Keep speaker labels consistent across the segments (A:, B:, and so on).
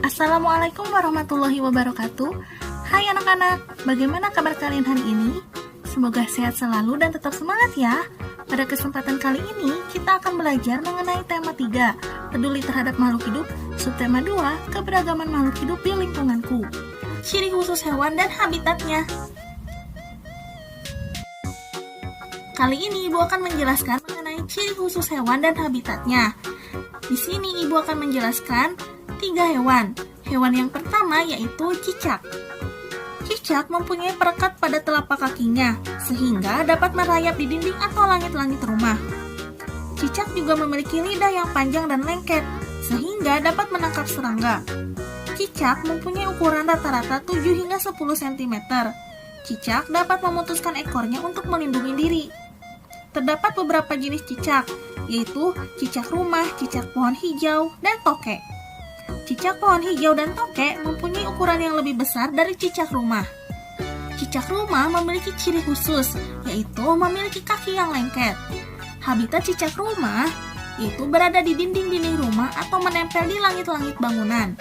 A: Assalamualaikum warahmatullahi wabarakatuh. Hai anak-anak, bagaimana kabar kalian hari ini? Semoga sehat selalu dan tetap semangat ya. Pada kesempatan kali ini, kita akan belajar mengenai tema 3, peduli terhadap makhluk hidup, subtema 2, keberagaman makhluk hidup di lingkunganku. Ciri khusus hewan dan habitatnya. Kali ini Ibu akan menjelaskan mengenai ciri khusus hewan dan habitatnya. Di sini Ibu akan menjelaskan 3 hewan. Hewan yang pertama yaitu cicak. Cicak mempunyai perekat pada telapak kakinya, sehingga dapat merayap di dinding atau langit-langit rumah. Cicak juga memiliki lidah yang panjang dan lengket, sehingga dapat menangkap serangga. Cicak mempunyai ukuran rata-rata 7 hingga 10 cm. Cicak dapat memutuskan ekornya untuk melindungi diri. Terdapat beberapa jenis cicak, yaitu cicak rumah, cicak pohon hijau, dan tokek. Cicak pohon hijau dan tokek mempunyai ukuran yang lebih besar dari cicak rumah. Cicak rumah memiliki ciri khusus, yaitu memiliki kaki yang lengket. Habitat cicak rumah yaitu berada di dinding-dinding rumah atau menempel di langit-langit bangunan.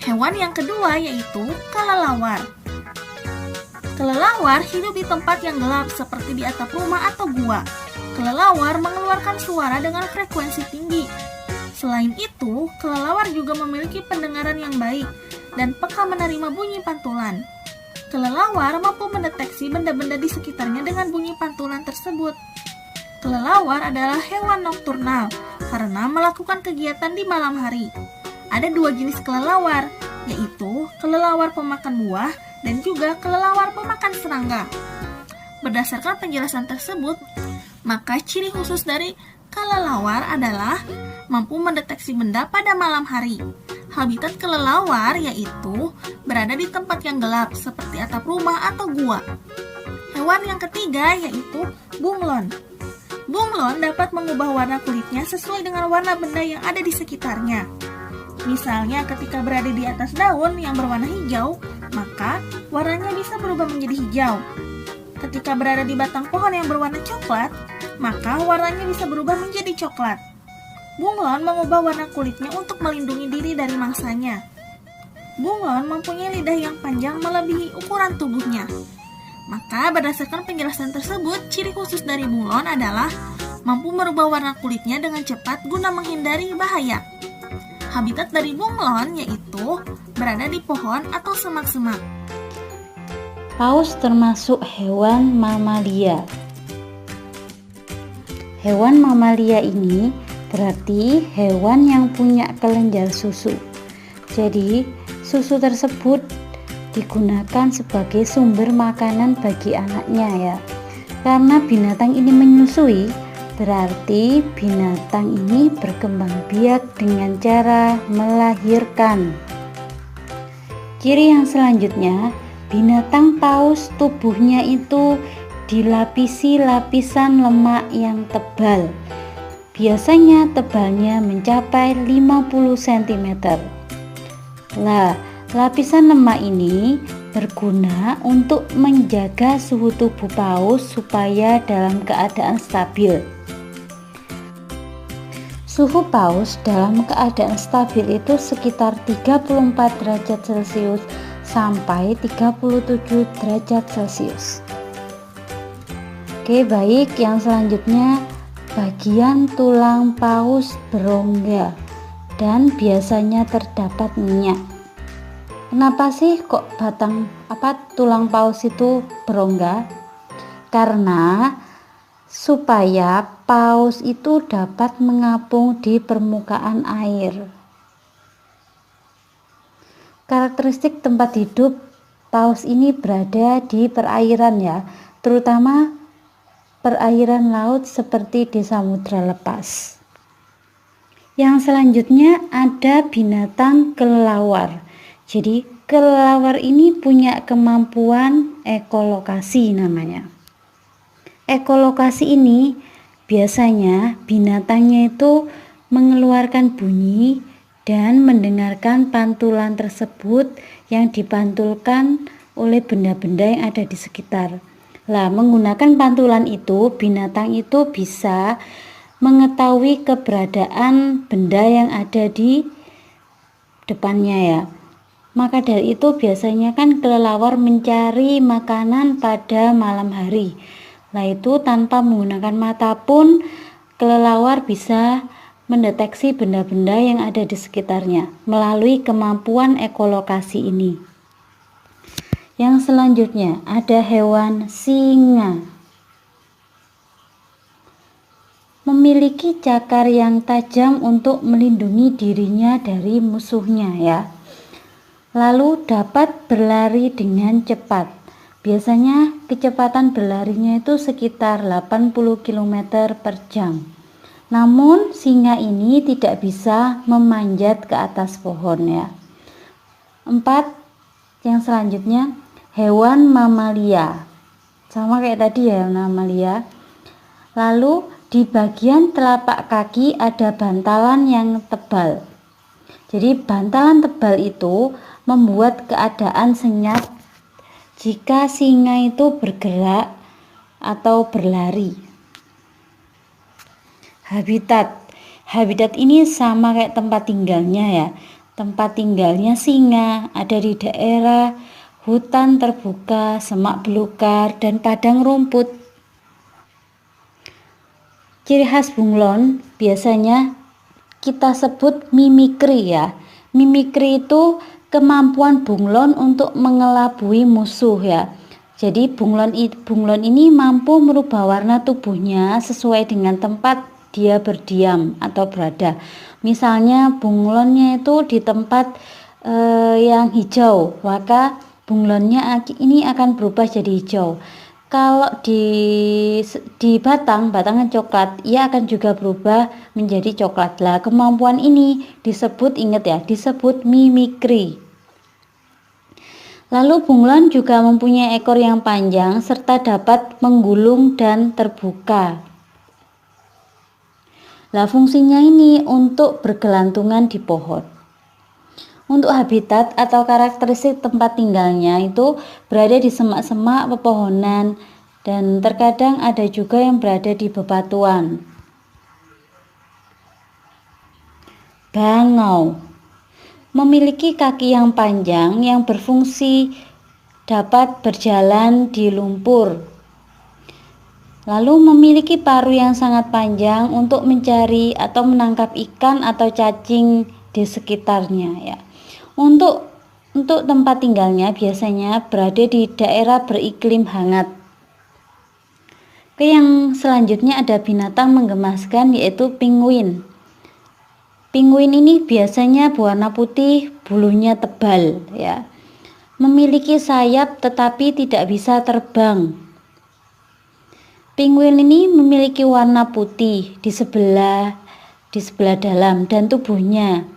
A: Hewan yang kedua yaitu kelelawar. Kelelawar hidup di tempat yang gelap seperti di atap rumah atau gua. Kelelawar mengeluarkan suara dengan frekuensi tinggi. Selain itu, kelelawar juga memiliki pendengaran yang baik dan peka menerima bunyi pantulan. Kelelawar mampu mendeteksi benda-benda di sekitarnya dengan bunyi pantulan tersebut. Kelelawar adalah hewan nokturnal karena melakukan kegiatan di malam hari. Ada 2 jenis kelelawar, yaitu kelelawar pemakan buah dan juga kelelawar pemakan serangga. Berdasarkan penjelasan tersebut, maka ciri khusus dari kelelawar adalah mampu mendeteksi benda pada malam hari. Habitat kelelawar yaitu berada di tempat yang gelap seperti atap rumah atau gua. Hewan yang ketiga yaitu bunglon. Bunglon dapat mengubah warna kulitnya sesuai dengan warna benda yang ada di sekitarnya. Misalnya ketika berada di atas daun yang berwarna hijau, maka warnanya bisa berubah menjadi hijau. Ketika berada di batang pohon yang berwarna coklat, maka warnanya bisa berubah menjadi coklat. Bunglon mengubah warna kulitnya untuk melindungi diri dari mangsanya. Bunglon mempunyai lidah yang panjang melebihi ukuran tubuhnya. Maka berdasarkan penjelasan tersebut, ciri khusus dari bunglon adalah mampu merubah warna kulitnya dengan cepat guna menghindari bahaya. Habitat dari bunglon yaitu berada di pohon atau semak-semak.
B: Paus termasuk hewan mamalia. Hewan mamalia ini berarti hewan yang punya kelenjar susu. Jadi, susu tersebut digunakan sebagai sumber makanan bagi anaknya ya. Karena binatang ini menyusui, berarti binatang ini berkembang biak dengan cara melahirkan. Ciri yang selanjutnya, binatang paus tubuhnya itu dilapisi lapisan lemak yang tebal. Biasanya tebalnya mencapai 50 cm. Lah, lapisan lemak ini berguna untuk menjaga suhu tubuh paus supaya dalam keadaan stabil. Suhu paus dalam keadaan stabil itu sekitar 34 derajat Celcius sampai 37 derajat Celcius. Oke, baik, yang selanjutnya bagian tulang paus berongga dan biasanya terdapat minyak. Kenapa sih kok tulang paus itu berongga? Karena supaya paus itu dapat mengapung di permukaan air. Karakteristik tempat hidup paus ini berada di perairan ya, terutama perairan laut seperti di samudra lepas. Yang selanjutnya ada binatang kelelawar. Jadi kelelawar ini punya kemampuan ekolokasi namanya. Ekolokasi ini biasanya binatangnya itu mengeluarkan bunyi dan mendengarkan pantulan tersebut yang dipantulkan oleh benda-benda yang ada di sekitar. Lah, menggunakan pantulan itu, binatang itu bisa mengetahui keberadaan benda yang ada di depannya ya. Maka dari itu biasanya kan kelelawar mencari makanan pada malam hari. Nah itu tanpa menggunakan mata pun kelelawar bisa mendeteksi benda-benda yang ada di sekitarnya melalui kemampuan ekolokasi ini. Yang selanjutnya ada hewan singa. Memiliki cakar yang tajam untuk melindungi dirinya dari musuhnya ya. Lalu dapat berlari dengan cepat. Biasanya kecepatan berlarinya itu sekitar 80 km per jam. Namun singa ini tidak bisa memanjat ke atas pohon ya. 4. Yang selanjutnya hewan mamalia. Sama kayak tadi ya, mamalia. Lalu di bagian telapak kaki ada bantalan yang tebal. Jadi bantalan tebal itu membuat keadaan senyap jika singa itu bergerak atau berlari. Habitat ini sama kayak tempat tinggalnya ya. Tempat tinggalnya singa ada di daerah hutan terbuka, semak belukar, dan padang rumput. Ciri khas bunglon biasanya kita sebut mimikri ya. Mimikri itu kemampuan bunglon untuk mengelabui musuh ya. Jadi bunglon ini mampu merubah warna tubuhnya sesuai dengan tempat dia berdiam atau berada. Misalnya bunglonnya itu di tempat yang hijau, maka bunglonnya ini akan berubah jadi hijau. Kalau di batangan coklat, ia akan juga berubah menjadi coklat. Lah, kemampuan ini disebut, ingat ya, disebut mimikri. Lalu bunglon juga mempunyai ekor yang panjang serta dapat menggulung dan terbuka. Lah, fungsinya ini untuk bergelantungan di pohon. Untuk habitat atau karakteristik tempat tinggalnya itu berada di semak-semak pepohonan dan terkadang ada juga yang berada di bebatuan. Bangau memiliki kaki yang panjang yang berfungsi dapat berjalan di lumpur. Lalu memiliki paruh yang sangat panjang untuk mencari atau menangkap ikan atau cacing di sekitarnya ya. Untuk tempat tinggalnya biasanya berada di daerah beriklim hangat. Oke, yang selanjutnya ada binatang menggemaskan yaitu penguin. Penguin ini biasanya berwarna putih, bulunya tebal ya. Memiliki sayap tetapi tidak bisa terbang. Penguin ini memiliki warna putih di sebelah dalam dan tubuhnya.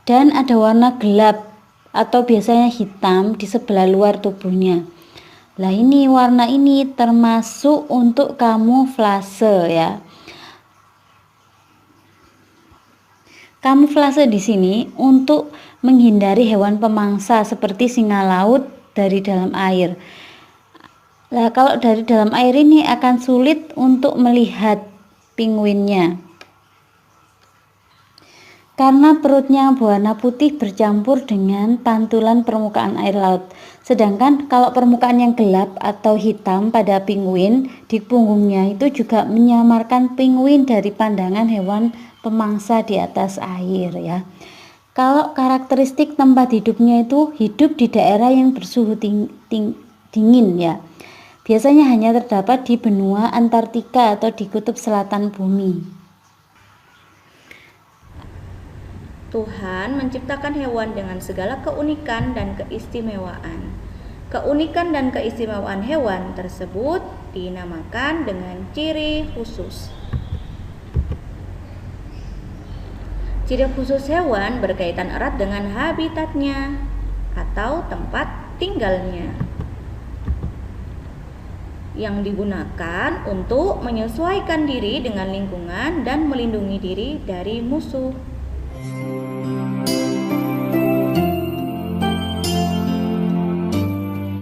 B: Dan ada warna gelap atau biasanya hitam di sebelah luar tubuhnya. Nah, ini warna ini termasuk untuk kamuflase ya. Kamuflase di sini untuk menghindari hewan pemangsa seperti singa laut dari dalam air. Nah, kalau dari dalam air ini akan sulit untuk melihat penguinnya. Karena perutnya berwarna putih bercampur dengan pantulan permukaan air laut. Sedangkan kalau permukaan yang gelap atau hitam pada penguin, di punggungnya itu juga menyamarkan penguin dari pandangan hewan pemangsa di atas air ya. Kalau karakteristik tempat hidupnya itu hidup di daerah yang bersuhu dingin ya. Biasanya hanya terdapat di benua Antartika atau di kutub selatan bumi.
C: Tuhan menciptakan hewan dengan segala keunikan dan keistimewaan. Keunikan dan keistimewaan hewan tersebut dinamakan dengan ciri khusus. Ciri khusus hewan berkaitan erat dengan habitatnya atau tempat tinggalnya, yang digunakan untuk menyesuaikan diri dengan lingkungan dan melindungi diri dari musuh.